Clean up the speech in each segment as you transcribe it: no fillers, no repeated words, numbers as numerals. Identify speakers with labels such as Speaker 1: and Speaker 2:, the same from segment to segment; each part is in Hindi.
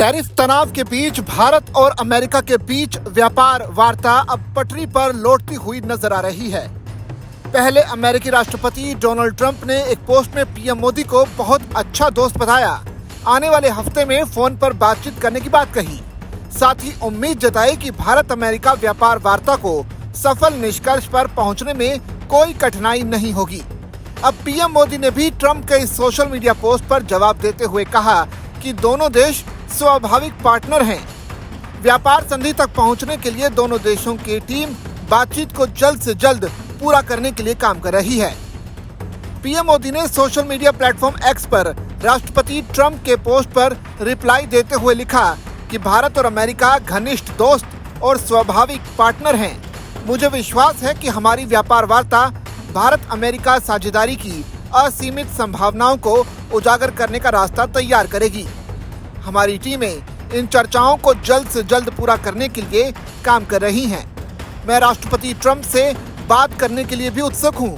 Speaker 1: टैरिफ तनाव के बीच भारत और अमेरिका के बीच व्यापार वार्ता अब पटरी पर लौटती हुई नजर आ रही है। पहले अमेरिकी राष्ट्रपति डोनाल्ड ट्रंप ने एक पोस्ट में पीएम मोदी को बहुत अच्छा दोस्त बताया, आने वाले हफ्ते में फोन पर बातचीत करने की बात कही। साथ ही उम्मीद जताई कि भारत अमेरिका व्यापार वार्ता को सफल निष्कर्ष पर पहुंचने में कोई कठिनाई नहीं होगी। अब पीएम मोदी ने भी ट्रंप के इस सोशल मीडिया पोस्ट पर जवाब देते हुए कहा कि दोनों देश स्वाभाविक पार्टनर हैं। व्यापार संधि तक पहुंचने के लिए दोनों देशों की टीम बातचीत को जल्द से जल्द पूरा करने के लिए काम कर रही है। पीएम मोदी ने सोशल मीडिया प्लेटफॉर्म एक्स पर राष्ट्रपति ट्रंप के पोस्ट पर रिप्लाई देते हुए लिखा कि भारत और अमेरिका घनिष्ठ दोस्त और स्वाभाविक पार्टनर हैं। मुझे विश्वास है कि हमारी व्यापार वार्ता भारत अमेरिका साझेदारी की असीमित संभावनाओं को उजागर करने का रास्ता तैयार करेगी। हमारी टीमें इन चर्चाओं को जल्द से जल्द पूरा करने के लिए काम कर रही हैं। मैं राष्ट्रपति ट्रंप से बात करने के लिए भी उत्सुक हूं।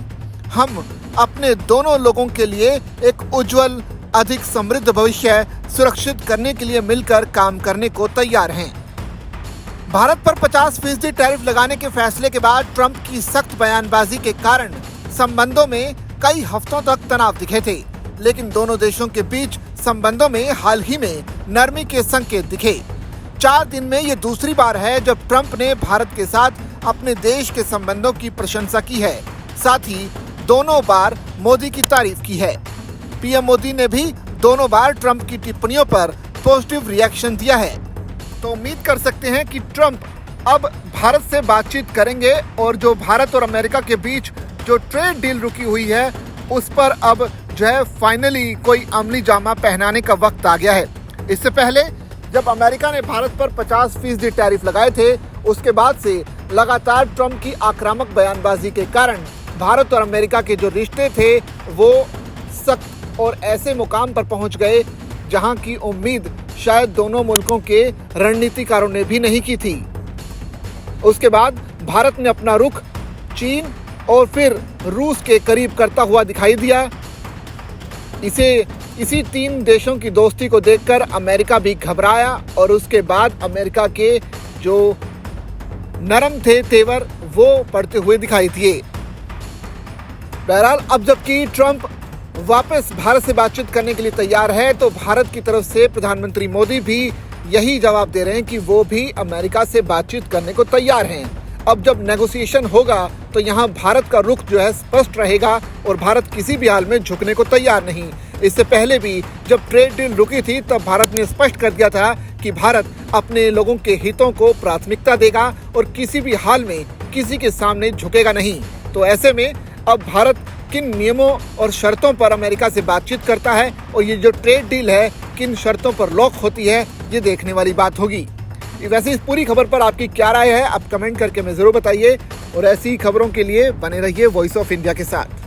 Speaker 1: हम अपने दोनों लोगों के लिए एक उज्जवल, अधिक समृद्ध भविष्य सुरक्षित करने के लिए मिलकर काम करने को तैयार हैं। भारत पर 50% टैरिफ लगाने के फैसले के बाद ट्रंप की सख्त बयानबाजी के कारण संबंधों में कई हफ्तों तक तनाव दिखे थे, लेकिन दोनों देशों के बीच संबंधों में हाल ही में नरमी के संकेत दिखे। 4 दिन में ये दूसरी बार है जब ट्रंप ने भारत के साथ अपने देश के संबंधों की प्रशंसा की है। साथ ही दोनों बार मोदी की तारीफ की है। पीएम मोदी ने भी दोनों बार ट्रंप की टिप्पणियों पर पॉजिटिव रिएक्शन दिया है। तो उम्मीद कर सकते हैं कि ट्रंप अब भारत से बातचीत करेंगे और जो भारत और अमेरिका के बीच जो ट्रेड डील रुकी हुई है उस पर अब जो है फाइनली कोई अमली जामा पहनाने का वक्त आ गया है। इससे पहले जब अमेरिका ने भारत पर 50% टैरिफ लगाए थे, उसके बाद से लगातार ट्रंप की आक्रामक बयानबाजी के कारण भारत और अमेरिका के जो रिश्ते थे वो सख्त और ऐसे मुकाम पर पहुंच गए जहां की उम्मीद शायद दोनों मुल्कों के रणनीतिकारों ने भी नहीं की थी। उसके बाद भारत ने अपना रुख चीन और फिर रूस के करीब करता हुआ दिखाई दिया। इसी 3 देशों की दोस्ती को देखकर अमेरिका भी घबराया और उसके बाद अमेरिका के जो नरम थे तेवर वो पड़ते हुए दिखाई दिए। बहरहाल अब जबकि ट्रंप वापस भारत से बातचीत करने के लिए तैयार है, तो भारत की तरफ से प्रधानमंत्री मोदी भी यही जवाब दे रहे हैं कि वो भी अमेरिका से बातचीत करने को तैयार हैं। अब जब नेगोशिएशन होगा तो यहाँ भारत का रुख जो है स्पष्ट रहेगा और भारत किसी भी हाल में झुकने को तैयार नहीं। इससे पहले भी जब ट्रेड डील रुकी थी तब भारत ने स्पष्ट कर दिया था कि भारत अपने लोगों के हितों को प्राथमिकता देगा और किसी भी हाल में किसी के सामने झुकेगा नहीं। तो ऐसे में अब भारत किन नियमों और शर्तों पर अमेरिका से बातचीत करता है और ये जो ट्रेड डील है किन शर्तों पर लॉक होती है, ये देखने वाली बात होगी। वैसे इस पूरी खबर पर आपकी क्या राय है, आप कमेंट करके हमें जरूर बताइए और ऐसी खबरों के लिए बने रहिए वॉइस ऑफ इंडिया के साथ।